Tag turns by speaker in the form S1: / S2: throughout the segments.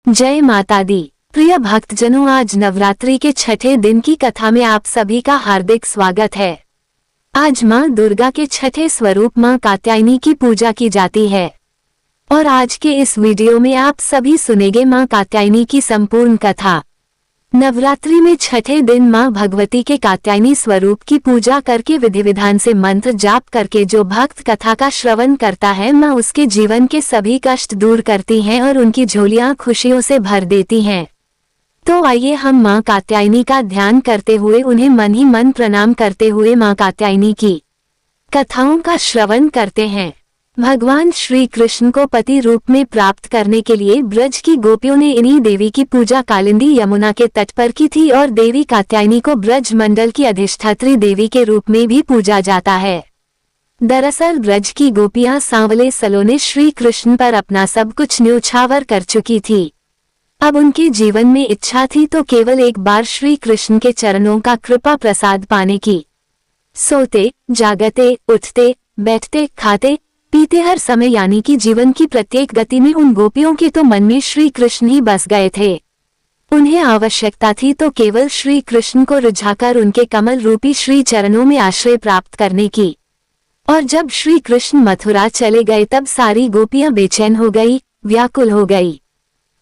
S1: जय माता दी। प्रिय भक्तजनों, आज नवरात्रि के छठे दिन की कथा में आप सभी का हार्दिक स्वागत है। आज मां दुर्गा के छठे स्वरूप मां कात्यायनी की पूजा की जाती है और आज के इस वीडियो में आप सभी सुनेंगे मां कात्यायनी की संपूर्ण कथा। नवरात्रि में छठे दिन मां भगवती के कात्यायनी स्वरूप की पूजा करके विधि विधान से मंत्र जाप करके जो भक्त कथा का श्रवण करता है, मां उसके जीवन के सभी कष्ट दूर करती हैं और उनकी झोलियां खुशियों से भर देती हैं। तो आइए हम मां कात्यायनी का ध्यान करते हुए उन्हें मन ही मन प्रणाम करते हुए मां कात्यायनी की कथाओं का श्रवण करते हैं। भगवान श्री कृष्ण को पति रूप में प्राप्त करने के लिए ब्रज की गोपियों ने इन्हीं देवी की पूजा कालिंदी यमुना के तट पर की थी और देवी कात्यायनी को ब्रज मंडल की अधिष्ठात्री देवी के रूप में भी पूजा जाता है। दरअसल ब्रज की गोपियां सांवले सलोने श्री कृष्ण पर अपना सब कुछ न्योछावर कर चुकी थी। अब उनके जीवन में इच्छा थी तो केवल एक बार श्री कृष्ण के चरणों का कृपा प्रसाद पाने की। सोते जागते उठते बैठते खाते पीते हर समय यानी कि जीवन की प्रत्येक गति में उन गोपियों के तो मन में श्री कृष्ण ही बस गए थे। उन्हें आवश्यकता थी तो केवल श्री कृष्ण को रिझाकर उनके कमल रूपी श्री चरणों में आश्रय प्राप्त करने की। और जब श्री कृष्ण मथुरा चले गए तब सारी गोपियां बेचैन हो गई, व्याकुल हो गई।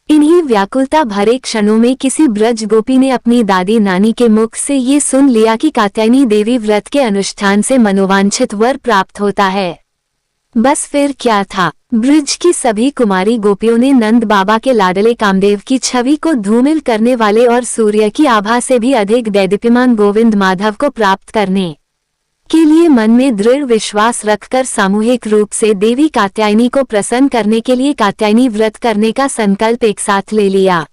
S1: इन्हीं व्याकुलता भरे क्षणों में किसी ब्रज गोपी ने अपनी दादी नानी के मुख से ये सुन लिया कि कात्यायनी देवी व्रत के अनुष्ठान से मनोवांछित वर प्राप्त होता है। बस फिर क्या था, ब्रज की सभी कुमारी गोपियों ने नंद बाबा के लाडले कामदेव की छवि को धूमिल करने वाले और सूर्य की आभा से भी अधिक दैदीप्यमान गोविंद माधव को प्राप्त करने के लिए मन में दृढ़ विश्वास रखकर सामूहिक रूप से देवी कात्यायनी को प्रसन्न करने के लिए कात्यायनी व्रत करने का संकल्प एक साथ ले लिया।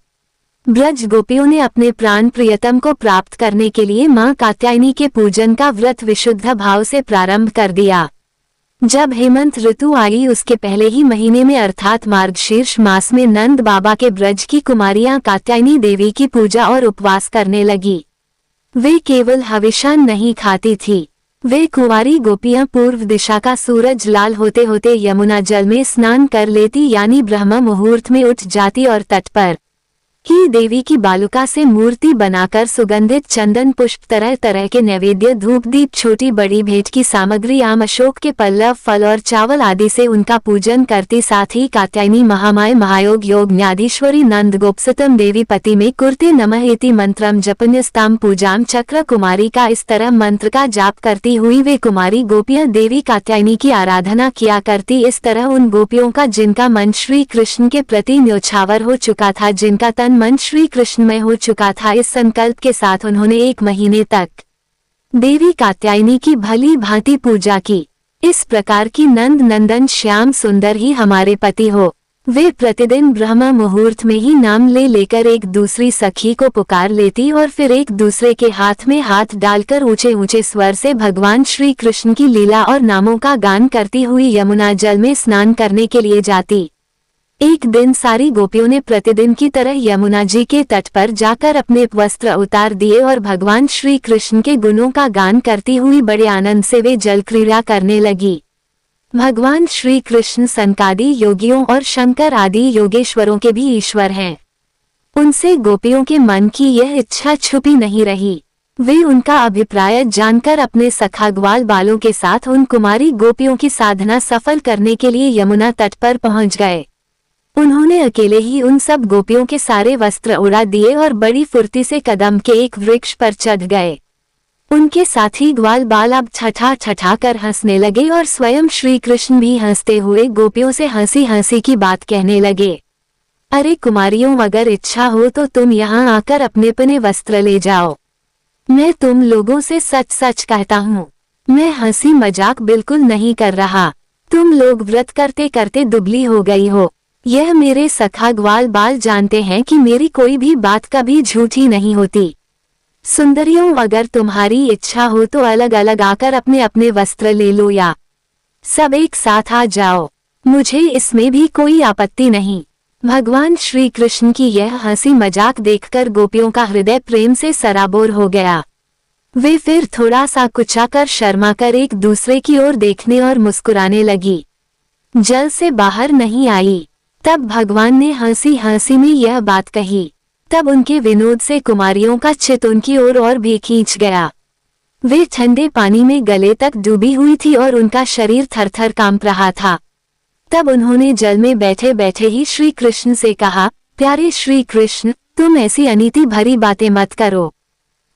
S1: ब्रज गोपियों ने अपने प्राण प्रियतम को प्राप्त करने के लिए मां कात्यायनी के पूजन का व्रत विशुद्ध भाव से प्रारंभ कर दिया। जब हेमंत ऋतु आई उसके पहले ही महीने में अर्थात मार्गशीर्ष मास में नंद बाबा के ब्रज की कुमारियां कात्यायनी देवी की पूजा और उपवास करने लगी। वे केवल हविषान नहीं खाती थी, वे कुंवारी गोपियां पूर्व दिशा का सूरज लाल होते होते यमुना जल में स्नान कर लेती यानी ब्रह्म मुहूर्त में उठ जाती और तट पर ही देवी की बालुका से मूर्ति बनाकर सुगंधित चंदन पुष्प तरह तरह के नैवेद्य धूप दीप छोटी बड़ी भेंट की सामग्री आम अशोक के पल्लव फल और चावल आदि से उनका पूजन करती। साथ ही कात्यायनी महामाय महायोग योग न्याधीश्वरी नंद गोपसतम देवी पति में कुर्ते नमः इति मंत्रम जपन्यस्ताम पूजाम चक्र कुमारी का इस तरह मंत्र का जाप करती हुई वे कुमारी गोपियां देवी कात्यायनी की आराधना किया करती। इस तरह उन गोपियों का जिनका मन श्री कृष्ण के प्रति न्योछावर हो चुका था, जिनका मन श्री कृष्णमय हो चुका था, इस संकल्प के साथ उन्होंने 1 महीने तक देवी कात्यायनी की भली भांति पूजा की। इस प्रकार की नंद नंदन श्याम सुंदर ही हमारे पति हो। वे प्रतिदिन ब्रह्म मुहूर्त में ही नाम ले लेकर एक दूसरी सखी को पुकार लेती और फिर एक दूसरे के हाथ में हाथ डालकर ऊंचे ऊंचे स्वर से भगवान श्री कृष्ण की लीला और नामों का गान करती हुई यमुना जल में स्नान करने के लिए जाती। एक दिन सारी गोपियों ने प्रतिदिन की तरह यमुना जी के तट पर जाकर अपने वस्त्र उतार दिए और भगवान श्री कृष्ण के गुणों का गान करती हुई बड़े आनंद से वे जल क्रीड़ा करने लगी। भगवान श्री कृष्ण सनकादि योगियों और शंकर आदि योगेश्वरों के भी ईश्वर हैं। उनसे गोपियों के मन की यह इच्छा छुपी नहीं रही। वे उनका अभिप्राय जानकर अपने सखा ग्वाल बालों के साथ उन कुमारी गोपियों की साधना सफल करने के लिए यमुना तट पर पहुंच गए। उन्होंने अकेले ही उन सब गोपियों के सारे वस्त्र उड़ा दिए और बड़ी फुर्ती से कदम के एक वृक्ष पर चढ़ गए। उनके साथी ग्वाल बाल अब छठा छठा कर हंसने लगे और स्वयं श्री कृष्ण भी हंसते हुए गोपियों से हंसी हंसी की बात कहने लगे। अरे कुमारियों, अगर इच्छा हो तो तुम यहाँ आकर अपने अपने वस्त्र ले जाओ। मैं तुम लोगों से सच सच कहता हूँ, मैं हंसी मजाक बिल्कुल नहीं कर रहा। तुम लोग व्रत करते करते दुबली हो गई हो। यह मेरे सखा ग्वाल बाल जानते हैं कि मेरी कोई भी बात कभी झूठी नहीं होती। सुंदरियों, अगर तुम्हारी इच्छा हो तो अलग अलग आकर अपने अपने वस्त्र ले लो या सब एक साथ आ जाओ, मुझे इसमें भी कोई आपत्ति नहीं। भगवान श्री कृष्ण की यह हंसी मजाक देखकर गोपियों का हृदय प्रेम से सराबोर हो गया। वे फिर थोड़ा सा कुचाकर शर्माकर एक दूसरे की ओर देखने और मुस्कुराने लगी। जल से बाहर नहीं आई, तब भगवान ने हंसी हंसी में यह बात कही। तब उनके विनोद से कुमारियों का चित्त उनकी ओर और भी खींच गया। वे ठंडे पानी में गले तक डूबी हुई थी और उनका शरीर थरथर कांप रहा था। तब उन्होंने जल में बैठे बैठे ही श्री कृष्ण से कहा, प्यारे श्री कृष्ण, तुम ऐसी अनीति भरी बातें मत करो।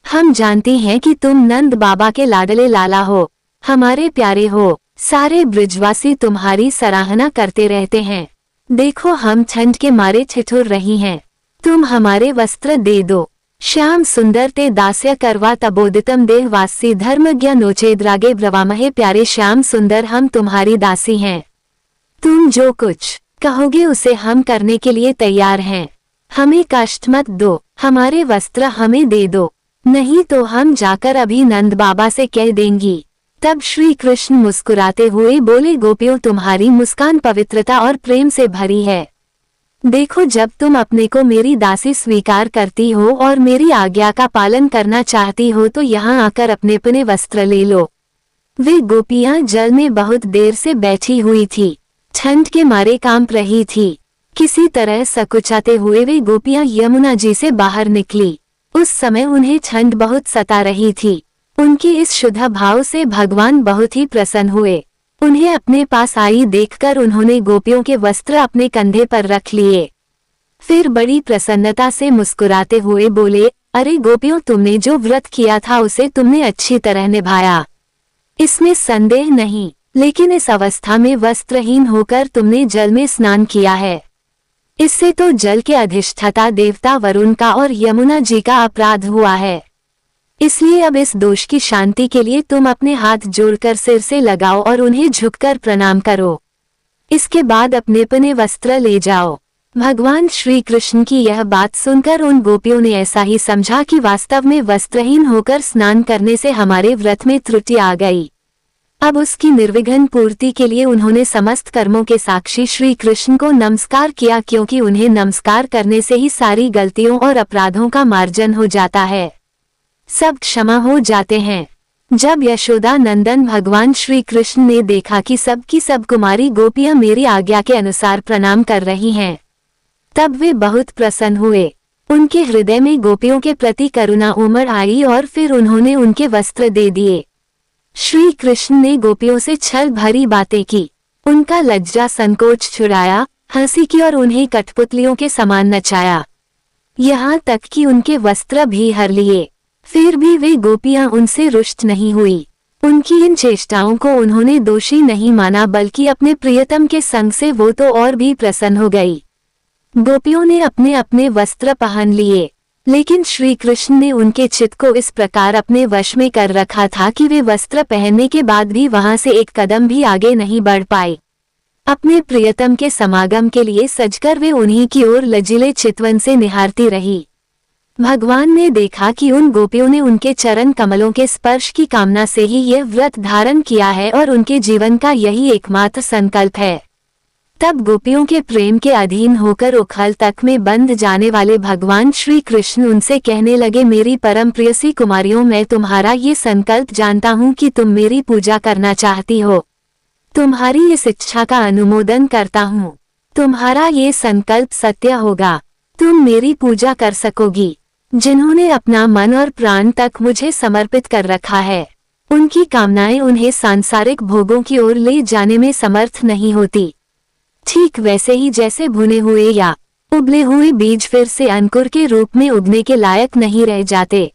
S1: हम जानते हैं कि तुम नंद बाबा के लाडले लाला हो, हमारे प्यारे हो। सारे ब्रिजवासी तुम्हारी सराहना करते रहते हैं। देखो हम ठंड के मारे ठिठुर रही हैं। तुम हमारे वस्त्र दे दो। श्याम सुंदर ते दास्य करवा तबोदितम देहवासी धर्मज्ञ नोचेद्रागे ब्रवामहे। प्यारे श्याम सुंदर, हम तुम्हारी दासी हैं। तुम जो कुछ कहोगे उसे हम करने के लिए तैयार हैं। हमें कष्ट मत दो, हमारे वस्त्र हमें दे दो, नहीं तो हम जाकर अभी नंद बाबा से कह देंगी। तब श्री कृष्ण मुस्कुराते हुए बोले, गोपियों, तुम्हारी मुस्कान पवित्रता और प्रेम से भरी है। देखो, जब तुम अपने को मेरी दासी स्वीकार करती हो और मेरी आज्ञा का पालन करना चाहती हो तो यहाँ आकर अपने अपने वस्त्र ले लो। वे गोपियाँ जल में बहुत देर से बैठी हुई थी, ठंड के मारे कांप रही थी। किसी तरह सकुचाते हुए वे गोपियाँ यमुना जी से बाहर निकली। उस समय उन्हें ठंड बहुत सता रही थी। उनके इस शुद्ध भाव से भगवान बहुत ही प्रसन्न हुए। उन्हें अपने पास आई देखकर उन्होंने गोपियों के वस्त्र अपने कंधे पर रख लिए। फिर बड़ी प्रसन्नता से मुस्कुराते हुए बोले, अरे गोपियों, तुमने जो व्रत किया था उसे तुमने अच्छी तरह निभाया, इसमें संदेह नहीं। लेकिन इस अवस्था में वस्त्रहीन होकर तुमने जल में स्नान किया है। इससे तो जल के अधिष्ठाता देवता वरुण का और यमुना जी का अपराध हुआ है। इसलिए अब इस दोष की शांति के लिए तुम अपने हाथ जोड़कर सिर से लगाओ और उन्हें झुककर प्रणाम करो। इसके बाद अपने अपने वस्त्र ले जाओ। भगवान श्री कृष्ण की यह बात सुनकर उन गोपियों ने ऐसा ही समझा कि वास्तव में वस्त्रहीन होकर स्नान करने से हमारे व्रत में त्रुटि आ गई। अब उसकी निर्विघ्न पूर्ति के लिए उन्होंने समस्त कर्मों के साक्षी श्री कृष्ण को नमस्कार किया, क्योंकि उन्हें नमस्कार करने से ही सारी गलतियों और अपराधों का मार्जन हो जाता है, सब क्षमा हो जाते हैं। जब यशोदा नंदन भगवान श्री कृष्ण ने देखा कि सब की सब कुमारी गोपियां मेरी आज्ञा के अनुसार प्रणाम कर रही हैं, तब वे बहुत प्रसन्न हुए। उनके हृदय में गोपियों के प्रति करुणा उमड़ आई और फिर उन्होंने उनके वस्त्र दे दिए। श्री कृष्ण ने गोपियों से छल भरी बातें की, उनका लज्जा संकोच छुड़ाया, हंसी की और उन्हें कठपुतलियों के समान नचाया, यहाँ तक कि उनके वस्त्र भी हर लिए। फिर भी वे गोपियां उनसे रुष्ट नहीं हुई। उनकी इन चेष्टाओं को उन्होंने दोषी नहीं माना, बल्कि अपने प्रियतम के संग से वो तो और भी प्रसन्न हो गई। गोपियों ने अपने अपने वस्त्र पहन लिए, लेकिन श्री कृष्ण ने उनके चित्त को इस प्रकार अपने वश में कर रखा था कि वे वस्त्र पहनने के बाद भी वहां से एक कदम भी आगे नहीं बढ़ पाए। अपने प्रियतम के समागम के लिए सजकर वे उन्हीं की ओर लजीले चितवन से निहारती रही। भगवान ने देखा कि उन गोपियों ने उनके चरण कमलों के स्पर्श की कामना से ही यह व्रत धारण किया है और उनके जीवन का यही एकमात्र संकल्प है। तब गोपियों के प्रेम के अधीन होकर उखल तक में बंध जाने वाले भगवान श्री कृष्ण उनसे कहने लगे, मेरी परम प्रियसी कुमारियों, मैं तुम्हारा ये संकल्प जानता हूँ कि तुम मेरी पूजा करना चाहती हो। तुम्हारी इस इच्छा का अनुमोदन करता हूँ। तुम्हारा ये संकल्प सत्य होगा, तुम मेरी पूजा कर सकोगी। जिन्होंने अपना मन और प्राण तक मुझे समर्पित कर रखा है, उनकी कामनाएं उन्हें सांसारिक भोगों की ओर ले जाने में समर्थ नहीं होती। ठीक वैसे ही जैसे भुने हुए या उबले हुए बीज फिर से अंकुर के रूप में उगने के लायक नहीं रह जाते।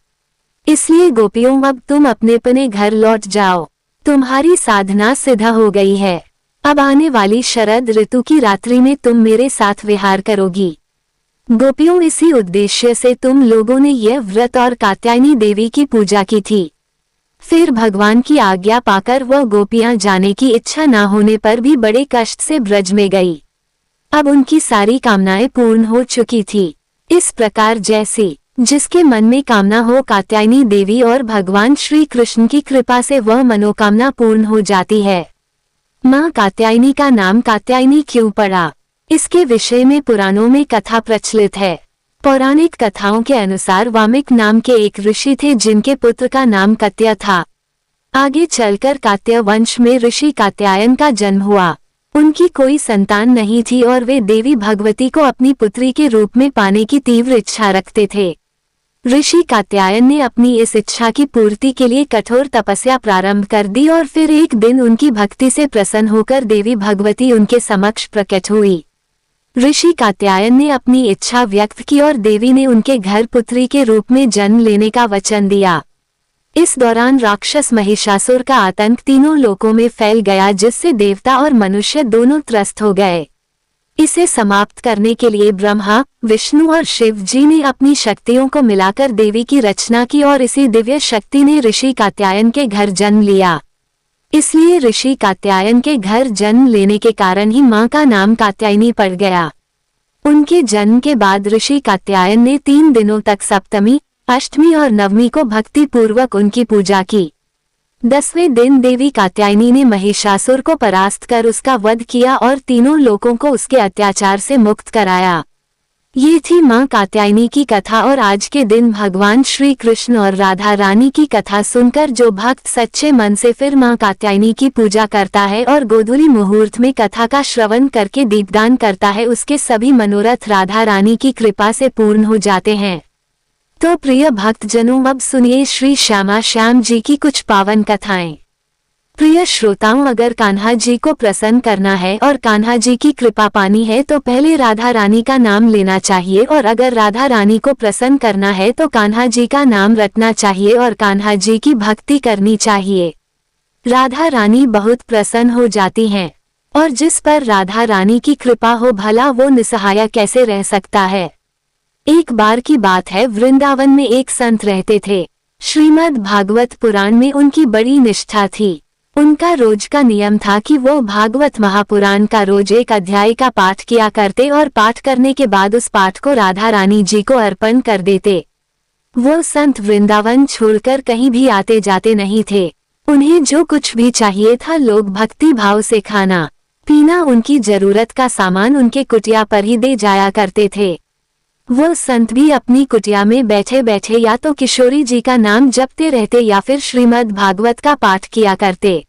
S1: इसलिए गोपियों, अब तुम अपने अपने घर लौट जाओ। तुम्हारी साधना सिद्ध हो गई है। अब आने वाली शरद ऋतु की रात्रि में तुम मेरे साथ विहार करोगी। गोपियों, इसी उद्देश्य से तुम लोगों ने यह व्रत और कात्यायनी देवी की पूजा की थी। फिर भगवान की आज्ञा पाकर वह गोपियां जाने की इच्छा न होने पर भी बड़े कष्ट से ब्रज में गई। अब उनकी सारी कामनाएं पूर्ण हो चुकी थी। इस प्रकार जैसे जिसके मन में कामना हो कात्यायनी देवी और भगवान श्री कृष्ण की कृपा से वह मनोकामना पूर्ण हो जाती है। माँ कात्यायनी का नाम कात्यायनी क्यों पड़ा, इसके विषय में पुराणों में कथा प्रचलित है। पौराणिक कथाओं के अनुसार वामिक नाम के एक ऋषि थे जिनके पुत्र का नाम कत्य था। आगे चलकर कात्य वंश में ऋषि कात्यायन का जन्म हुआ। उनकी कोई संतान नहीं थी और वे देवी भगवती को अपनी पुत्री के रूप में पाने की तीव्र इच्छा रखते थे। ऋषि कात्यायन ने अपनी इस इच्छा की पूर्ति के लिए कठोर तपस्या प्रारंभ कर दी और फिर एक दिन उनकी भक्ति से प्रसन्न होकर देवी भगवती उनके समक्ष प्रकट हुई। ऋषि कात्यायन ने अपनी इच्छा व्यक्त की और देवी ने उनके घर पुत्री के रूप में जन्म लेने का वचन दिया। इस दौरान राक्षस महिषासुर का आतंक तीनों लोकों में फैल गया, जिससे देवता और मनुष्य दोनों त्रस्त हो गए। इसे समाप्त करने के लिए ब्रह्मा, विष्णु और शिव जी ने अपनी शक्तियों को मिलाकर देवी की रचना की और इसी दिव्य शक्ति ने ऋषि कात्यायन के घर जन्म लिया। इसलिए ऋषि कात्यायन के घर जन्म लेने के कारण ही मां का नाम कात्यायनी पड़ गया। उनके जन्म के बाद ऋषि कात्यायन ने 3 दिनों तक सप्तमी, अष्टमी और नवमी को भक्ति पूर्वक उनकी पूजा की। 10वें दिन देवी कात्यायनी ने महिषासुर को परास्त कर उसका वध किया और तीनों लोगों को उसके अत्याचार से मुक्त कराया। ये थी मां कात्यायनी की कथा। और आज के दिन भगवान श्री कृष्ण और राधा रानी की कथा सुनकर जो भक्त सच्चे मन से फिर मां कात्यायनी की पूजा करता है और गोधूली मुहूर्त में कथा का श्रवण करके दीपदान करता है, उसके सभी मनोरथ राधा रानी की कृपा से पूर्ण हो जाते हैं। तो प्रिय भक्तजनों, अब सुनिए श्री श्यामा श्याम जी की कुछ पावन कथाएं। प्रिय श्रोताओं, अगर कान्हा जी को प्रसन्न करना है और कान्हा जी की कृपा पानी है तो पहले राधा रानी का नाम लेना चाहिए, और अगर राधा रानी को प्रसन्न करना है तो कान्हा जी का नाम रटना चाहिए और कान्हा जी की भक्ति करनी चाहिए। राधा रानी बहुत प्रसन्न हो जाती हैं, और जिस पर राधा रानी की कृपा हो भला वो निसहाय कैसे रह सकता है। एक बार की बात है, वृंदावन में एक संत रहते थे। श्रीमद् भागवत पुराण में उनकी बड़ी निष्ठा थी। उनका रोज का नियम था कि वो भागवत महापुराण का रोज एक अध्याय का पाठ किया करते और पाठ करने के बाद उस पाठ को राधा रानी जी को अर्पण कर देते। वो संत वृंदावन छोड़कर कहीं भी आते जाते नहीं थे। उन्हें जो कुछ भी चाहिए था, लोग भक्ति भाव से खाना पीना, उनकी जरूरत का सामान उनके कुटिया पर ही दे जाया करते थे। वो संत भी अपनी कुटिया में बैठे बैठे या तो किशोरी जी का नाम जपते रहते या फिर श्रीमद् भागवत का पाठ किया करते।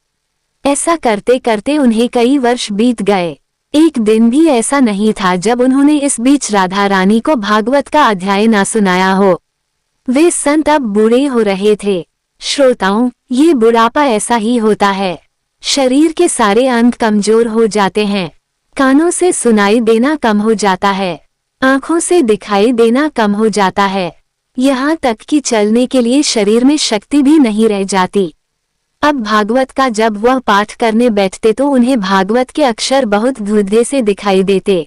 S1: ऐसा करते करते उन्हें कई वर्ष बीत गए। एक दिन भी ऐसा नहीं था जब उन्होंने इस बीच राधा रानी को भागवत का अध्याय ना सुनाया हो। वे संत अब बूढ़े हो रहे थे। श्रोताओं, ये बुढ़ापा ऐसा ही होता है। शरीर के सारे अंग कमजोर हो जाते हैं। कानों से सुनाई देना कम हो जाता है, आंखों से दिखाई देना कम हो जाता है, यहाँ तक कि चलने के लिए शरीर में शक्ति भी नहीं रह जाती। अब भागवत का जब वह पाठ करने बैठते तो उन्हें भागवत के अक्षर बहुत धुंधले से दिखाई देते।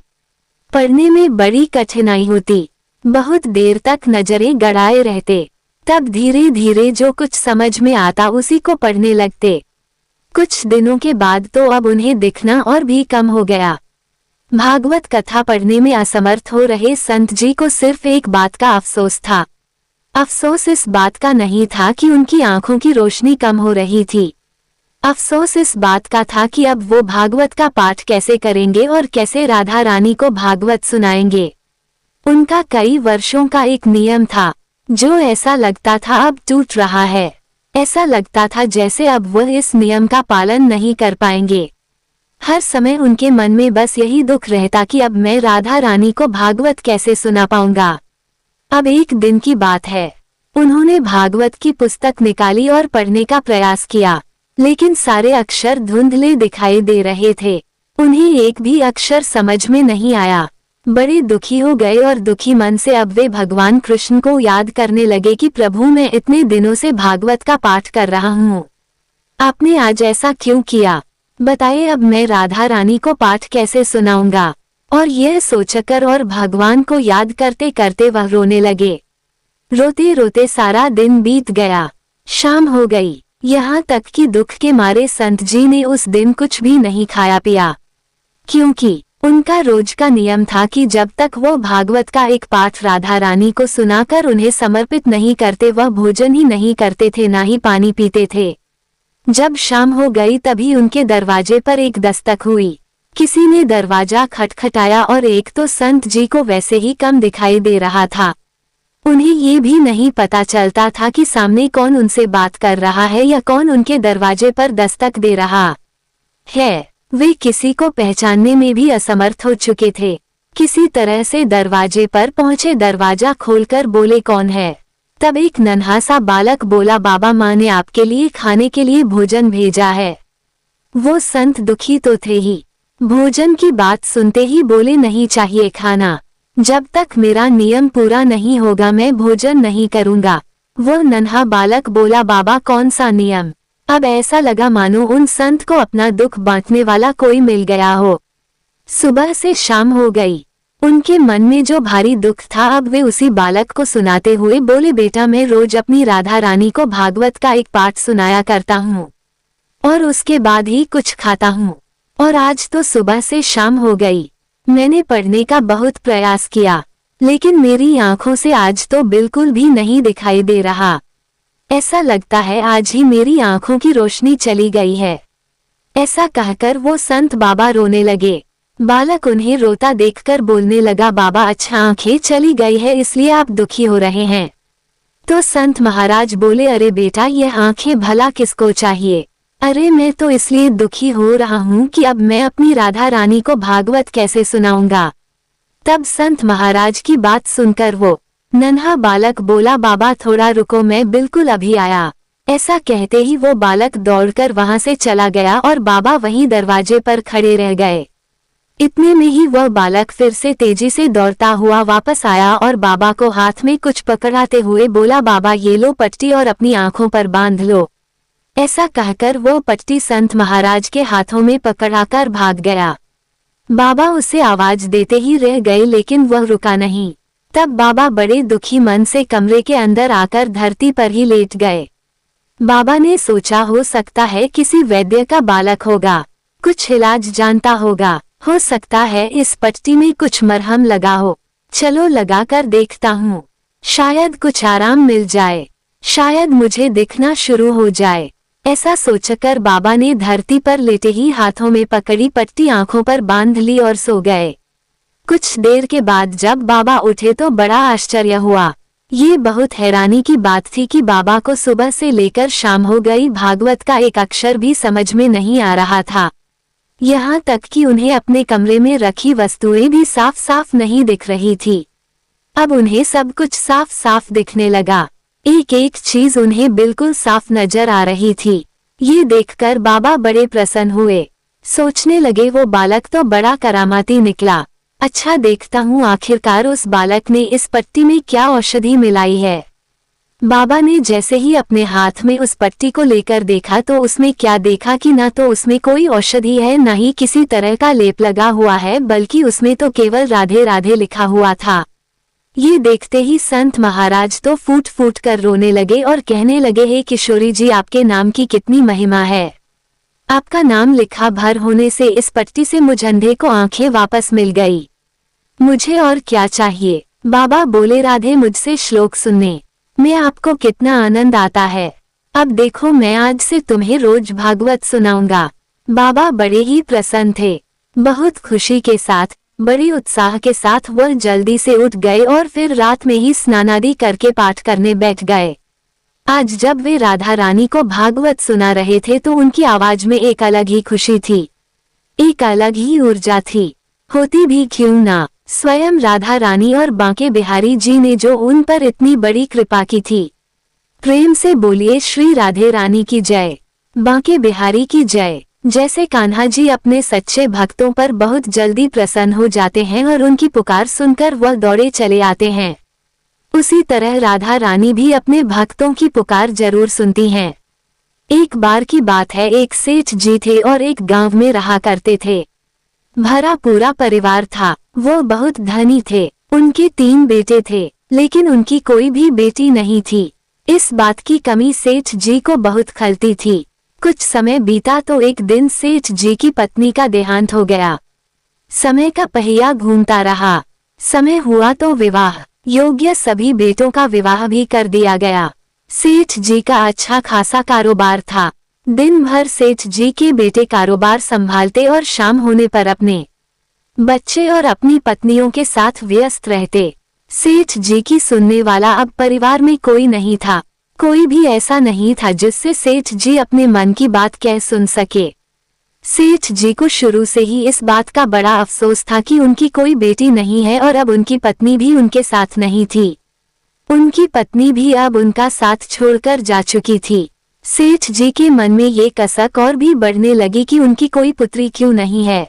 S1: पढ़ने में बड़ी कठिनाई होती। बहुत देर तक नजरें गड़ाए रहते। तब धीरे धीरे जो कुछ समझ में आता उसी को पढ़ने लगते। कुछ दिनों के बाद तो अब उन्हें दिखना और भी कम हो गया। भागवत कथा पढ़ने में असमर्थ हो रहे संत जी को सिर्फ एक बात का अफसोस था। अफसोस इस बात का नहीं था कि उनकी आंखों की रोशनी कम हो रही थी। अफसोस इस बात का था कि अब वो भागवत का पाठ कैसे करेंगे और कैसे राधा रानी को भागवत सुनाएंगे। उनका कई वर्षों का एक नियम था, जो ऐसा लगता था अब टूट रहा है। ऐसा लगता था जैसे अब वह इस नियम का पालन नहीं कर पाएंगे। हर समय उनके मन में बस यही दुख रहता कि अब मैं राधा रानी को भागवत कैसे सुना पाऊंगा। अब एक दिन की बात है, उन्होंने भागवत की पुस्तक निकाली और पढ़ने का प्रयास किया, लेकिन सारे अक्षर धुंधले दिखाई दे रहे थे। उन्हें एक भी अक्षर समझ में नहीं आया। बड़े दुखी हो गए और दुखी मन से अब वे भगवान कृष्ण को याद करने लगे कि प्रभु, मैं इतने दिनों से भागवत का पाठ कर रहा हूँ, आपने आज ऐसा क्यों किया? बताइए, अब मैं राधा रानी को पाठ कैसे सुनाऊंगा? और यह सोचकर और भगवान को याद करते करते वह रोने लगे। रोते रोते सारा दिन बीत गया। शाम हो गई। यहाँ तक कि दुख के मारे संत जी ने उस दिन कुछ भी नहीं खाया पिया, क्योंकि उनका रोज का नियम था कि जब तक वो भागवत का एक पाठ राधा रानी को सुनाकर उन्हें समर्पित नहीं करते वह भोजन ही नहीं करते थे, ना ही पानी पीते थे। जब शाम हो गई तभी उनके दरवाजे पर एक दस्तक हुई। किसी ने दरवाजा खटखटाया और एक तो संत जी को वैसे ही कम दिखाई दे रहा था। उन्हें ये भी नहीं पता चलता था कि सामने कौन उनसे बात कर रहा है या कौन उनके दरवाजे पर दस्तक दे रहा है। वे किसी को पहचानने में भी असमर्थ हो चुके थे। किसी तरह से दरवाजे पर पहुंचे, दरवाजा खोलकर बोले कौन है। तब एक नन्हा सा बालक बोला बाबा, माँ ने आपके लिए खाने के लिए भोजन भेजा है। वो संत दुखी तो थे ही, भोजन की बात सुनते ही बोले नहीं चाहिए खाना, जब तक मेरा नियम पूरा नहीं होगा मैं भोजन नहीं करूंगा। वो नन्हा बालक बोला बाबा कौन सा नियम। अब ऐसा लगा मानो उन संत को अपना दुख बांटने वाला कोई मिल गया हो। सुबह से शाम हो गई, उनके मन में जो भारी दुख था अब वे उसी बालक को सुनाते हुए बोले बेटा, मैं रोज अपनी राधा रानी को भागवत का एक पाठ सुनाया करता हूँ और उसके बाद ही कुछ खाता हूँ, और आज तो सुबह से शाम हो गई। मैंने पढ़ने का बहुत प्रयास किया, लेकिन मेरी आंखों से आज तो बिल्कुल भी नहीं दिखाई दे रहा। ऐसा लगता है आज ही मेरी आंखों की रोशनी चली गई है। ऐसा कहकर वो संत बाबा रोने लगे। बालक उन्हें रोता देखकर बोलने लगा बाबा, अच्छा आंखें चली गई है इसलिए आप दुखी हो रहे हैं। तो संत महाराज बोले अरे बेटा, ये आंखें भला किसको चाहिए। अरे मैं तो इसलिए दुखी हो रहा हूँ कि अब मैं अपनी राधा रानी को भागवत कैसे सुनाऊंगा। तब संत महाराज की बात सुनकर वो नन्हा बालक बोला बाबा थोड़ा रुको, मैं बिल्कुल अभी आया। ऐसा कहते ही वो बालक दौड़कर वहां से चला गया और बाबा वहीं दरवाजे पर खड़े रह गए। इतने में ही वह बालक फिर से तेजी से दौड़ता हुआ वापस आया और बाबा को हाथ में कुछ पकड़ाते हुए बोला बाबा ये लो पट्टी और अपनी आंखों पर बांध लो। ऐसा कहकर वो पट्टी संत महाराज के हाथों में पकड़ाकर भाग गया। बाबा उसे आवाज देते ही रह गए, लेकिन वह रुका नहीं। तब बाबा बड़े दुखी मन से कमरे के अंदर आकर धरती पर ही लेट गए। बाबा ने सोचा हो सकता है किसी वैद्य का बालक होगा, कुछ इलाज जानता होगा, हो सकता है इस पट्टी में कुछ मरहम लगा हो, चलो लगा कर देखता हूँ, शायद कुछ आराम मिल जाए, शायद मुझे दिखना शुरू हो जाए। ऐसा सोचकर बाबा ने धरती पर लेटे ही हाथों में पकड़ी पट्टी आंखों पर बांध ली और सो गए। कुछ देर के बाद जब बाबा उठे तो बड़ा आश्चर्य हुआ। ये बहुत हैरानी की बात थी कि बाबा को सुबह से लेकर शाम हो गई भागवत का एक अक्षर भी समझ में नहीं आ रहा था। यहाँ तक कि उन्हें अपने कमरे में रखी वस्तुएं भी साफ साफ नहीं दिख रही थी। अब उन्हें सब कुछ साफ साफ दिखने लगा, एक एक चीज उन्हें बिल्कुल साफ नजर आ रही थी। ये देखकर बाबा बड़े प्रसन्न हुए, सोचने लगे वो बालक तो बड़ा करामाती निकला। अच्छा देखता हूँ आखिरकार उस बालक ने इस पट्टी में क्या औषधि मिलाई है। बाबा ने जैसे ही अपने हाथ में उस पट्टी को लेकर देखा तो उसमें क्या देखा कि ना तो उसमें कोई औषधि है, ना ही किसी तरह का लेप लगा हुआ है, बल्कि उसमें तो केवल राधे राधे लिखा हुआ था। ये देखते ही संत महाराज तो फूट फूट कर रोने लगे और कहने लगे हे किशोरी जी, आपके नाम की कितनी महिमा है। आपका नाम लिखा भर होने से इस पट्टी से मुझ अंधे को आंखें वापस मिल गई। मुझे और क्या चाहिए। बाबा बोले राधे मुझसे श्लोक सुनने में आपको कितना आनंद आता है। अब देखो मैं आज से तुम्हें रोज भागवत सुनाऊंगा। बाबा बड़े ही प्रसन्न थे। बहुत खुशी के साथ, बड़ी उत्साह के साथ वह जल्दी से उठ गए और फिर रात में ही स्नानादि करके पाठ करने बैठ गए। आज जब वे राधा रानी को भागवत सुना रहे थे तो उनकी आवाज में एक अलग ही खुशी थी, एक अलग ही ऊर्जा थी। होती भी क्यों ना स्वयं राधा रानी और बांके बिहारी जी ने जो उन पर इतनी बड़ी कृपा की थी। प्रेम से बोलिए श्री राधे रानी की जय, बांके बिहारी की जय। जैसे कान्हा जी अपने सच्चे भक्तों पर बहुत जल्दी प्रसन्न हो जाते हैं और उनकी पुकार सुनकर वह दौड़े चले आते हैं, उसी तरह राधा रानी भी अपने भक्तों की पुकार जरूर सुनती हैं। एक बार की बात है, एक सेठ जी थे और एक गांव में रहा करते थे। भरा पूरा परिवार था, वो बहुत धनी थे। उनके 3 बेटे थे, लेकिन उनकी कोई भी बेटी नहीं थी। इस बात की कमी सेठ जी को बहुत खलती थी। कुछ समय बीता तो एक दिन सेठ जी की पत्नी का देहांत हो गया। समय का पहिया घूमता रहा, समय हुआ तो विवाह योग्य सभी बेटों का विवाह भी कर दिया गया। सेठ जी का अच्छा खासा कारोबार था। दिन भर सेठ जी के बेटे कारोबार संभालते और शाम होने पर अपने बच्चे और अपनी पत्नियों के साथ व्यस्त रहते। सेठ जी की सुनने वाला अब परिवार में कोई नहीं था। कोई भी ऐसा नहीं था जिससे सेठ जी अपने मन की बात कह सुन सके। सेठ जी को शुरू से ही इस बात का बड़ा अफसोस था कि उनकी कोई बेटी नहीं है और अब उनकी पत्नी भी उनके साथ नहीं थी। उनकी पत्नी भी अब उनका साथ छोड़कर जा चुकी थी। सेठ जी के मन में ये कसक और भी बढ़ने लगी कि उनकी कोई पुत्री क्यों नहीं है।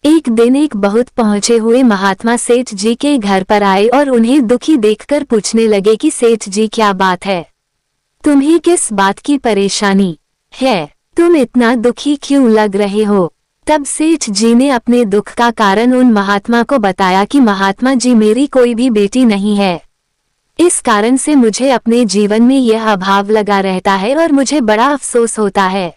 S1: एक दिन एक बहुत पहुंचे हुए महात्मा सेठ जी के घर पर आए और उन्हें दुखी देखकर पूछने लगे कि सेठ जी क्या बात है, तुम्हें किस बात की परेशानी है, तुम इतना दुखी क्यों लग रहे हो। तब सेठ जी ने अपने दुख का कारण उन महात्मा को बताया कि महात्मा जी मेरी कोई भी बेटी नहीं है, इस कारण से मुझे अपने जीवन में यह अभाव लगा रहता है और मुझे बड़ा अफसोस होता है,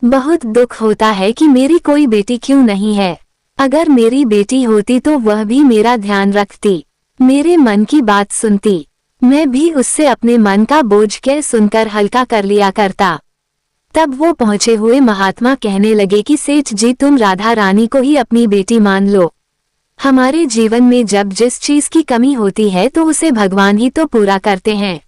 S1: बहुत दुख होता है कि मेरी कोई बेटी क्यों नहीं है। अगर मेरी बेटी होती तो वह भी मेरा ध्यान रखती, मेरे मन की बात सुनती, मैं भी उससे अपने मन का बोझ कह सुनकर हल्का कर लिया करता। तब वो पहुंचे हुए महात्मा कहने लगे कि सेठ जी तुम राधा रानी को ही अपनी बेटी मान लो। हमारे जीवन में जब जिस चीज की कमी होती है तो उसे भगवान ही तो पूरा करते हैं।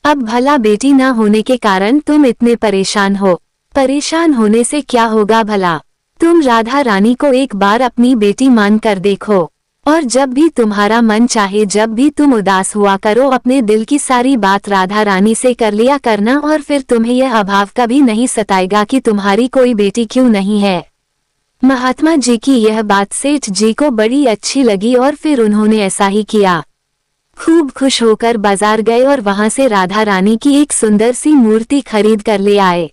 S1: अब भला बेटी ना होने के कारण तुम इतने परेशान हो, परेशान होने से क्या होगा भला। तुम राधा रानी को एक बार अपनी बेटी मान कर देखो और जब भी तुम्हारा मन चाहे, जब भी तुम उदास हुआ करो, अपने दिल की सारी बात राधा रानी से कर लिया करना और फिर तुम्हें यह अभाव कभी नहीं सताएगा कि तुम्हारी कोई बेटी क्यों नहीं है। महात्मा जी की यह बात सेठ जी को बड़ी अच्छी लगी और फिर उन्होंने ऐसा ही किया। खूब खुश होकर बाजार गए और वहां से राधा रानी की एक सुंदर सी मूर्ति खरीद कर ले आए।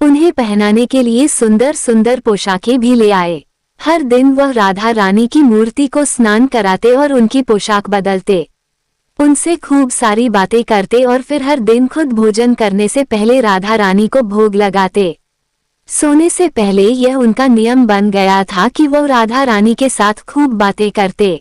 S1: उन्हें पहनाने के लिए सुंदर सुंदर पोशाकें भी ले आए। हर दिन वह राधा रानी की मूर्ति को स्नान कराते और उनकी पोशाक बदलते, उनसे खूब सारी बातें करते और फिर हर दिन खुद भोजन करने से पहले राधा रानी को भोग लगाते। सोने से पहले यह उनका नियम बन गया था कि वह राधा रानी के साथ खूब बातें करते,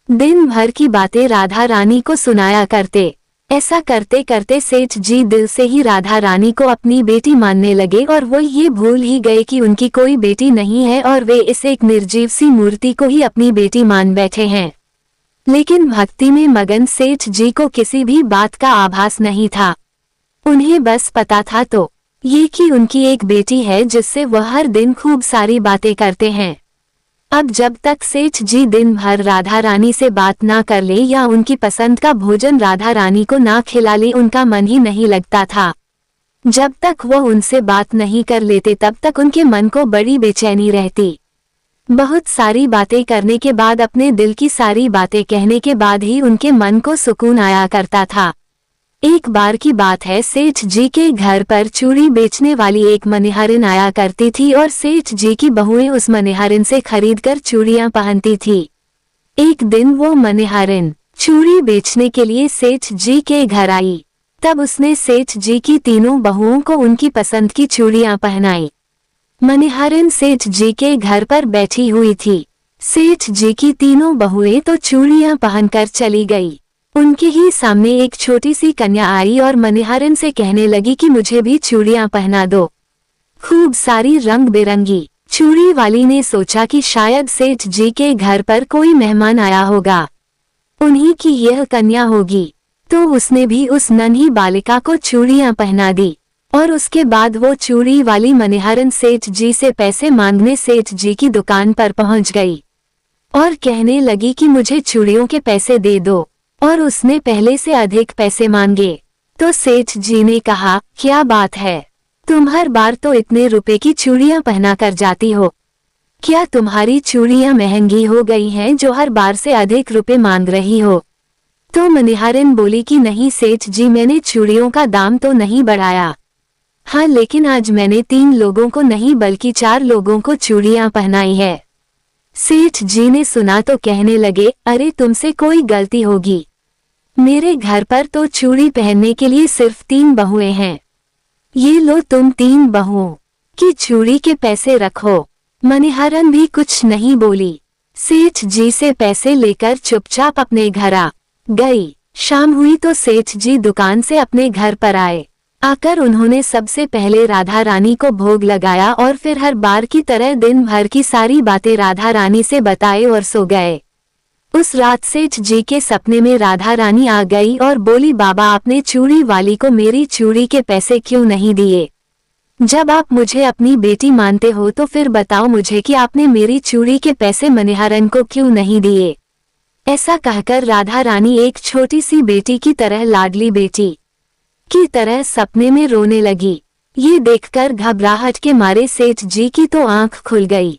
S1: दिन भर की बातें राधा रानी को सुनाया करते। ऐसा करते करते सेठ जी दिल से ही राधा रानी को अपनी बेटी मानने लगे और वो ये भूल ही गए कि उनकी कोई बेटी नहीं है और वे इस एक निर्जीव सी मूर्ति को ही अपनी बेटी मान बैठे हैं। लेकिन भक्ति में मगन सेठ जी को किसी भी बात का आभास नहीं था। उन्हें बस पता था तो ये कि उनकी एक बेटी है जिससे वह हर दिन खूब सारी बातें करते हैं। अब जब तक सेठ जी दिन भर राधा रानी से बात ना कर ले या उनकी पसंद का भोजन राधा रानी को ना खिला ले, उनका मन ही नहीं लगता था। जब तक वह उनसे बात नहीं कर लेते तब तक उनके मन को बड़ी बेचैनी रहती। बहुत सारी बातें करने के बाद, अपने दिल की सारी बातें कहने के बाद ही उनके मन को सुकून आया करता था। एक बार की बात है, सेठ जी के घर पर चूड़ी बेचने वाली एक मनिहारिन आया करती थी और सेठ जी की बहुएं उस मनिहारिन से खरीदकर चूड़ियां पहनती थी। एक दिन वो मनिहारिन चूड़ी बेचने के लिए सेठ जी के घर आई। तब उसने सेठ जी की तीनों बहुओं को उनकी पसंद की चूड़ियां पहनाई। मनिहारिन सेठ जी के घर पर बैठी हुई थी। सेठ जी की तीनों बहुएं तो चूड़ियां पहनकर चली गई। उनके ही सामने एक छोटी सी कन्या आई और मनिहारिन से कहने लगी कि मुझे भी चूड़ियां पहना दो, खूब सारी रंग बिरंगी। चूड़ी वाली ने सोचा कि शायद सेठ जी के घर पर कोई मेहमान आया होगा, उन्हीं की यह कन्या होगी, तो उसने भी उस नन्ही बालिका को चूड़ियां पहना दी। और उसके बाद वो चूड़ी वाली मनिहारिन सेठ जी से पैसे मांगने सेठ जी की दुकान पर पहुंच गई और कहने लगी कि मुझे चूड़ियों के पैसे दे दो, और उसने पहले से अधिक पैसे मांगे। तो सेठ जी ने कहा, क्या बात है, तुम हर बार तो इतने रुपए की चूड़ियां पहना कर जाती हो, क्या तुम्हारी चूड़ियां महंगी हो गई हैं जो हर बार से अधिक रुपए मांग रही हो। तो मनिहारिन बोली कि नहीं सेठ जी, मैंने चूड़ियों का दाम तो नहीं बढ़ाया, हाँ लेकिन आज मैंने 3 लोगों को नहीं बल्कि 4 लोगों को चूड़ियां पहनाई है। सेठ जी ने सुना तो कहने लगे, अरे तुमसे कोई गलती होगी, मेरे घर पर तो चूड़ी पहनने के लिए सिर्फ 3 बहुएं हैं, ये लो तुम 3 बहुओं की चूड़ी के पैसे रखो। मनिहारिन भी कुछ नहीं बोली, सेठ जी से पैसे लेकर चुपचाप अपने घर आ गई। शाम हुई तो सेठ जी दुकान से अपने घर पर आए। आकर उन्होंने सबसे पहले राधा रानी को भोग लगाया और फिर हर बार की तरह दिन भर की सारी बातें राधा रानी से बताए और सो गए। उस रात सेठ जी के सपने में राधा रानी आ गई और बोली, बाबा आपने चूड़ी वाली को मेरी चूड़ी के पैसे क्यों नहीं दिए। जब आप मुझे अपनी बेटी मानते हो तो फिर बताओ मुझे कि आपने मेरी चूड़ी के पैसे मनिहारन को क्यों नहीं दिए। ऐसा कहकर राधा रानी एक छोटी सी बेटी की तरह, लाडली बेटी की तरह सपने में रोने लगी। ये देखकर घबराहट के मारे सेठ जी की तो आंख खुल गई।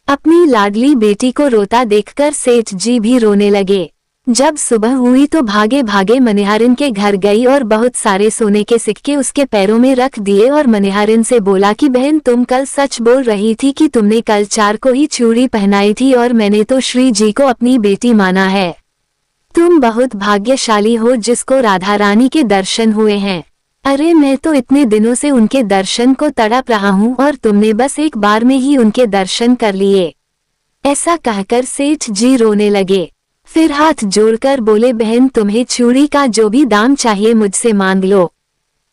S1: अपनी लाडली बेटी को रोता देखकर सेठ जी भी रोने लगे। जब सुबह हुई तो भागे भागे मनिहारिन के घर गई और बहुत सारे सोने के सिक्के उसके पैरों में रख दिए और मनिहारिन से बोला कि बहन, तुम कल सच बोल रही थी कि तुमने कल 4 को ही चूड़ी पहनाई थी और मैंने तो श्री जी को अपनी बेटी माना है। तुम बहुत भाग्यशाली हो जिसको राधा रानी के दर्शन हुए हैं। अरे मैं तो इतने दिनों से उनके दर्शन को तड़प रहा हूँ और तुमने बस एक बार में ही उनके दर्शन कर लिए। ऐसा कहकर सेठ जी रोने लगे। फिर हाथ जोड़कर बोले, बहन तुम्हें चूड़ी का जो भी दाम चाहिए मुझसे मांग लो।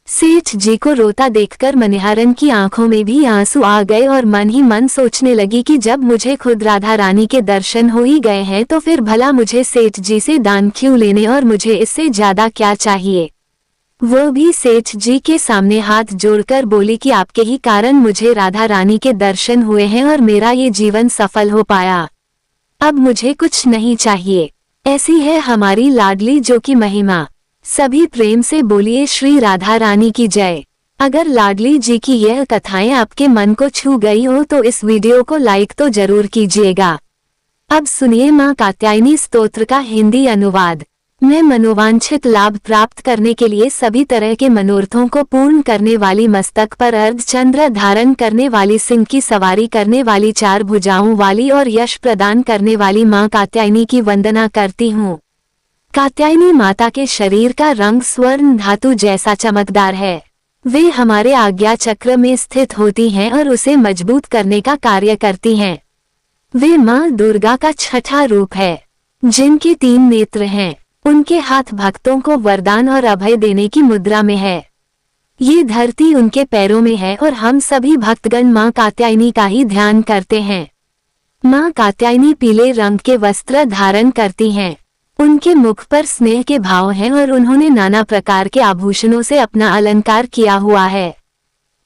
S1: सेठ जी को रोता देखकर मनिहारन की आंखों में भी आंसू आ गए और मन ही मन सोचने लगी कि जब मुझे खुद राधा रानी के दर्शन हो ही गए हैं तो फिर भला मुझे सेठ जी से दान क्यों लेने, और मुझे इससे ज्यादा क्या चाहिए। वो भी सेठ जी के सामने हाथ जोड़कर बोली कि आपके ही कारण मुझे राधा रानी के दर्शन हुए हैं और मेरा ये जीवन सफल हो पाया। अब मुझे कुछ नहीं चाहिए। ऐसी है हमारी लाडली जो की महिमा। सभी प्रेम से बोलिए श्री राधा रानी की जय। अगर लाडली जी की यह कथाएं आपके मन को छू गई हो तो इस वीडियो को लाइक तो जरूर कीजिएगा। अब सुनिए मां कात्यायनी स्तोत्र का हिंदी अनुवाद। मैं मनोवांछित लाभ प्राप्त करने के लिए सभी तरह के मनोरथों को पूर्ण करने वाली, मस्तक पर अर्धचंद्र धारण करने वाली, सिंह की सवारी करने वाली, 4 भुजाओं वाली और यश प्रदान करने वाली मां कात्यायनी की वंदना करती हूँ। कात्यायनी माता के शरीर का रंग स्वर्ण धातु जैसा चमकदार है। वे हमारे आज्ञा चक्र में स्थित होती हैं और उसे मजबूत करने का कार्य करती हैं। वे मां दुर्गा का 6ठा रूप है, जिनके 3 नेत्र हैं। उनके हाथ भक्तों को वरदान और अभय देने की मुद्रा में है। ये धरती उनके पैरों में है और हम सभी भक्तगण मां कात्यायनी का ही ध्यान करते हैं। मां कात्यायनी पीले रंग के वस्त्र धारण करती हैं। उनके मुख पर स्नेह के भाव हैं और उन्होंने नाना प्रकार के आभूषणों से अपना अलंकार किया हुआ है।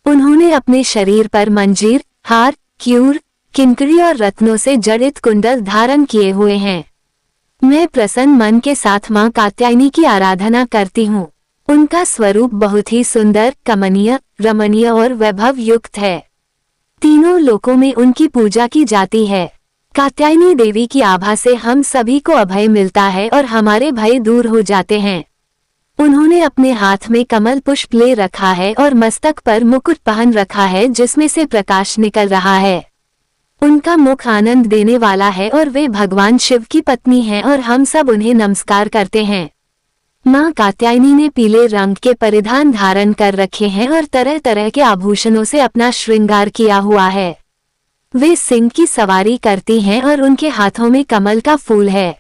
S1: उन्होंने अपने शरीर पर मंजीर, हार, क्यूर, किंकरी और रत्नों से जड़ित कुंडल धारण किए हुए हैं। मैं प्रसन्न मन के साथ मां कात्यायनी की आराधना करती हूँ। उनका स्वरूप बहुत ही सुंदर, कमनीय, रमणीय और वैभव युक्त है। तीनों लोकों में उनकी पूजा की जाती है। कात्यायनी देवी की आभा से हम सभी को अभय मिलता है और हमारे भय दूर हो जाते हैं। उन्होंने अपने हाथ में कमल पुष्प ले रखा है और मस्तक पर मुकुट पहन रखा है जिसमें से प्रकाश निकल रहा है। उनका मुख आनंद देने वाला है और वे भगवान शिव की पत्नी हैं और हम सब उन्हें नमस्कार करते हैं। मां कात्यायनी ने पीले रंग के परिधान धारण कर रखे हैं और तरह तरह के आभूषणों से अपना श्रृंगार किया हुआ है। वे सिंह की सवारी करती हैं और उनके हाथों में कमल का फूल है।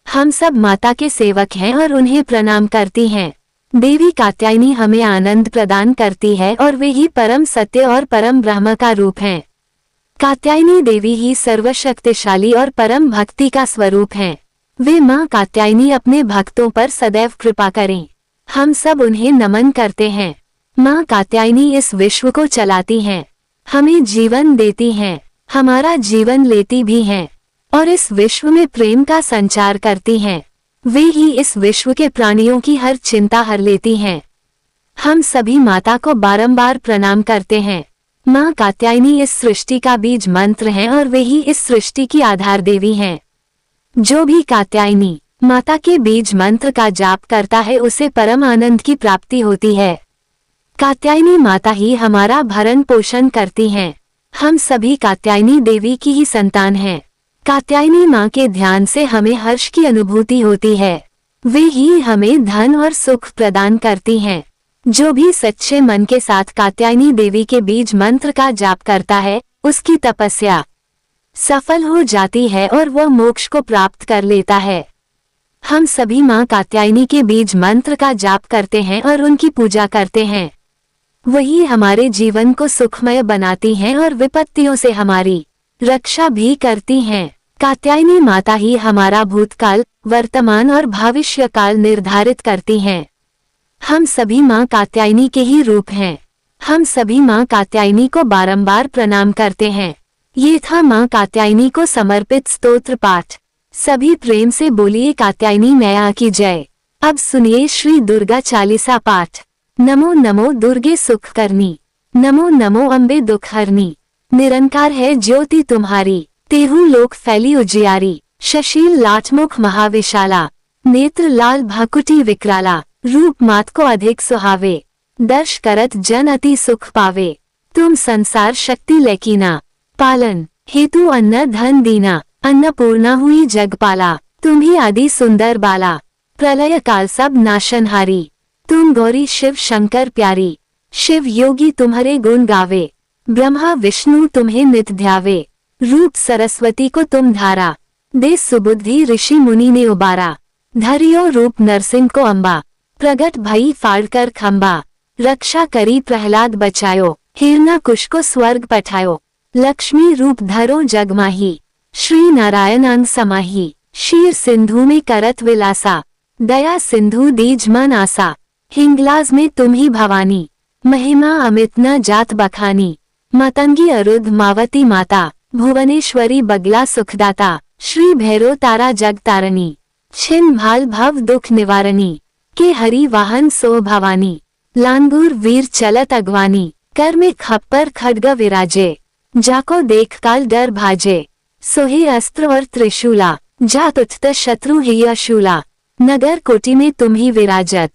S1: हम सब माता के सेवक हैं और उन्हें प्रणाम करती हैं। देवी कात्यायनी हमें आनंद प्रदान करती है और वे ही परम सत्य और परम ब्रह्म का रूप हैं। कात्यायनी देवी ही सर्वशक्तिशाली और परम भक्ति का स्वरूप हैं। वे मां कात्यायनी अपने भक्तों पर सदैव कृपा करें। हम सब उन्हें नमन करते हैं। मां कात्यायनी इस विश्व को चलाती हैं, हमें जीवन देती हैं, हमारा जीवन लेती भी हैं और इस विश्व में प्रेम का संचार करती हैं। वे ही इस विश्व के प्राणियों की हर चिंता हर लेती हैं। हम सभी माता को बारंबार प्रणाम करते हैं। मां कात्यायनी इस सृष्टि का बीज मंत्र हैं और वे ही इस सृष्टि की आधार देवी हैं। जो भी कात्यायनी माता के बीज मंत्र का जाप करता है उसे परम आनंद की प्राप्ति होती है। कात्यायनी माता ही हमारा भरण पोषण करती हैं। हम सभी कात्यायनी देवी की ही संतान हैं। कात्यायनी मां के ध्यान से हमें हर्ष की अनुभूति होती है। वे ही हमें धन और सुख प्रदान करती हैं। जो भी सच्चे मन के साथ कात्यायनी देवी के बीज मंत्र का जाप करता है उसकी तपस्या सफल हो जाती है और वह मोक्ष को प्राप्त कर लेता है। हम सभी मां कात्यायनी के बीज मंत्र का जाप करते हैं और उनकी पूजा करते हैं। वही हमारे जीवन को सुखमय बनाती हैं और विपत्तियों से हमारी रक्षा भी करती हैं। कात्यायनी माता ही हमारा भूतकाल, वर्तमान और भविष्य काल निर्धारित करती हैं। हम सभी मां कात्यायनी के ही रूप हैं। हम सभी माँ कात्यायनी को बारंबार प्रणाम करते हैं। ये था माँ कात्यायनी को समर्पित स्तोत्र पाठ। सभी प्रेम से बोलिए कात्यायनी मैया की जय। अब सुनिए श्री दुर्गा चालीसा पाठ। नमो नमो दुर्गे सुख करनी, नमो नमो अम्बे दुख हरनी। निरंकार है ज्योति तुम्हारी, तेहु लोक फैली उजियारी। शशील लाटमुख महाविशाला, नेत्र लाल भाकुटी विकराला। रूप मात को अधिक सुहावे, दर्श करत जन अति सुख पावे। तुम संसार शक्ति लेकीना, पालन हेतु अन्न धन दीना। अन्नपूर्णा हुई जगपाला, तुम ही आदि सुंदर बाला। प्रलय काल सब नाशनहारी, तुम गौरी शिव शंकर प्यारी। शिव योगी तुम्हारे गुण गावे, ब्रह्मा विष्णु तुम्हें नित ध्यावे। रूप सरस्वती को तुम धारा, दे सुबुद्धि ऋषि मुनि ने उबारा। धरियो रूप नरसिंह को अम्बा, प्रगट भई फाड़ कर खम्बा। रक्षा करी प्रहलाद बचायो, हिरण्यकुश को स्वर्ग पठायो। लक्ष्मी रूप धरो जगमाही, श्री नारायण अंग समाही। शीर सिंधु में करत विलासा, दया सिंधु दीज मन आसा। हिंगलाज में तुम ही भवानी, महिमा अमित न जात बखानी। मतंगी अरुध मावती माता, भुवनेश्वरी बगला सुखदाता। श्री भैरो तारा जग तारणी, छिन भाल भव दुख निवारणी। के हरि वाहन सो भवानी, लांगूर वीर चलत अगवानी। कर में खप्पर खड्ग विराजे, जाको देख काल डर भाजे। सोहे अस्त्र और त्रिशूला, जात उठत शत्रु ही अशूला। नगर कोटि में तुम ही विराजत,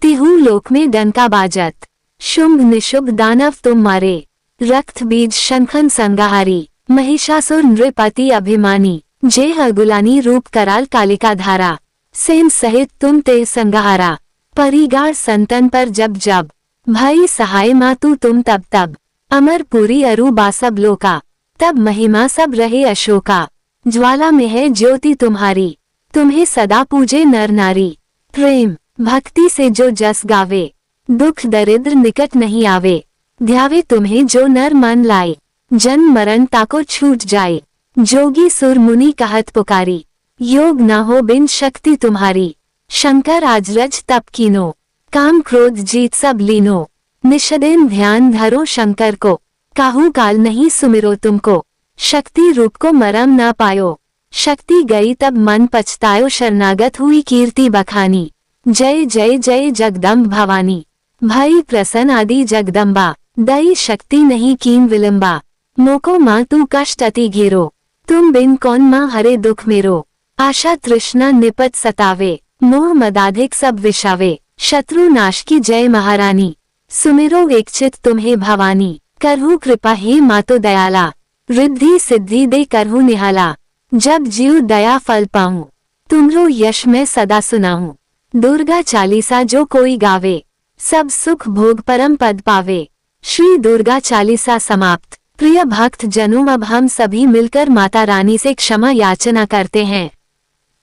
S1: तिहु लोक में डंका बाजत। शुंभ निशुभ दानव तुम मारे, रक्त बीज शंखन संगाहारी। महिषासुर नृपति अभिमानी, जे अगुलानी रूप कराल कालिका धारा। सेन सहित तुम ते संगहारा, परिगार संतन पर जब जब। भाई सहाय मातु तुम तब तब, अमरपुरी अरु बासब लोका। तब महिमा सब रहे अशोका, ज्वाला में है ज्योति तुम्हारी। तुम्हें सदा पूजे नर नारी, प्रेम भक्ति से जो जस गावे। दुख दरिद्र निकट नहीं आवे, ध्यावे तुम्हें जो नर मन लाए। जन्म मरण ताको छूट जाए, जोगी सुर मुनि कहत पुकारी। योग न हो बिन शक्ति तुम्हारी, शंकर आज रज तप कीनो। काम क्रोध जीत सब लीनो, निषदिन ध्यान धरो शंकर को। काहू काल नहीं सुमिरो तुमको, शक्ति रूप को मरम न पायो। शक्ति गई तब मन पछतायो, शरणागत हुई कीर्ति बखानी। जय जय जय जगदम्ब भवानी, भाई प्रसन्न आदि जगदम्बा। दई शक्ति नहीं कीन विलंबा, मोको माँ तू कष्ट अति घेरो। तुम बिन कौन माँ हरे दुख मेरो। आशा तृष्णा निपट सतावे, मोह मदाधिक सब विषावे। शत्रु नाश की जय महारानी, सुमिरो एक चित तुम्हें भवानी। करहु कृपा हे मातो दयाला, रिद्धि सिद्धि दे करहु निहाला। जब जीव दया फल पाऊं, तुमरो यश मैं सदा सुनाऊं। दुर्गा चालीसा जो कोई गावे, सब सुख भोग परम पद पावे। श्री दुर्गा चालीसा समाप्त। प्रिय भक्त जनों, अब हम सभी मिलकर माता रानी से क्षमा याचना करते हैं,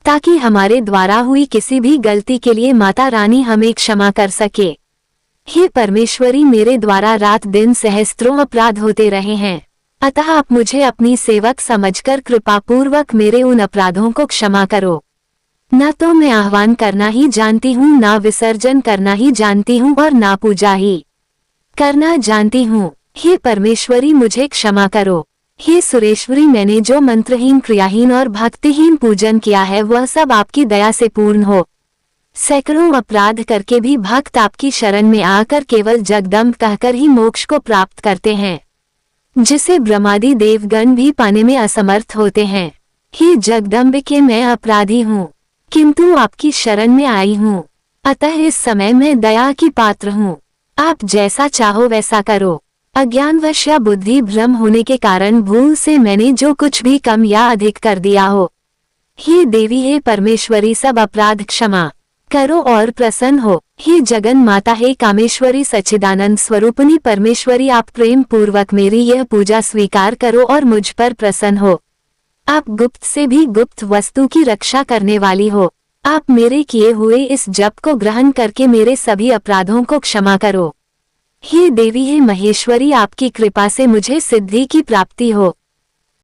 S1: ताकि हमारे द्वारा हुई किसी भी गलती के लिए माता रानी हमें क्षमा कर सके। हे परमेश्वरी, मेरे द्वारा रात दिन सहस्त्रों अपराध होते रहे हैं, अतः आप मुझे अपनी सेवक समझकर कृपापूर्वक मेरे उन अपराधों को क्षमा करो। न तो मैं आह्वान करना ही जानती हूँ, ना विसर्जन करना ही जानती हूँ, और ना पूजा ही करना जानती हूँ। हे परमेश्वरी, मुझे क्षमा करो। हे सुरेश्वरी, मैंने जो मंत्रहीन, क्रियाहीन और भक्तिहीन पूजन किया है वह सब आपकी दया से पूर्ण हो। सैकड़ों अपराध करके भी भक्त आपकी शरण में आकर केवल जगदम्ब कहकर ही मोक्ष को प्राप्त करते हैं, जिसे ब्रह्मादि देवगण भी पाने में असमर्थ होते हैं। हे जगदम्बिके, मैं अपराधी हूँ, किंतु आपकी शरण में आई हूँ, अतः इस समय मैं दया की पात्र हूँ। आप जैसा चाहो वैसा करो। अज्ञानवश या बुद्धि भ्रम होने के कारण भूल से मैंने जो कुछ भी कम या अधिक कर दिया हो, हे देवी, हे परमेश्वरी, सब अपराध क्षमा करो और प्रसन्न हो। हे जगन माता, हे कामेश्वरी, सच्चिदानंद स्वरूपिणी परमेश्वरी, आप प्रेम पूर्वक मेरी यह पूजा स्वीकार करो और मुझ पर प्रसन्न हो। आप गुप्त से भी गुप्त वस्तु की रक्षा करने वाली हो। आप मेरे किए हुए इस जप को ग्रहण करके मेरे सभी अपराधों को क्षमा करो। हे देवी, हे महेश्वरी, आपकी कृपा से मुझे सिद्धि की प्राप्ति हो।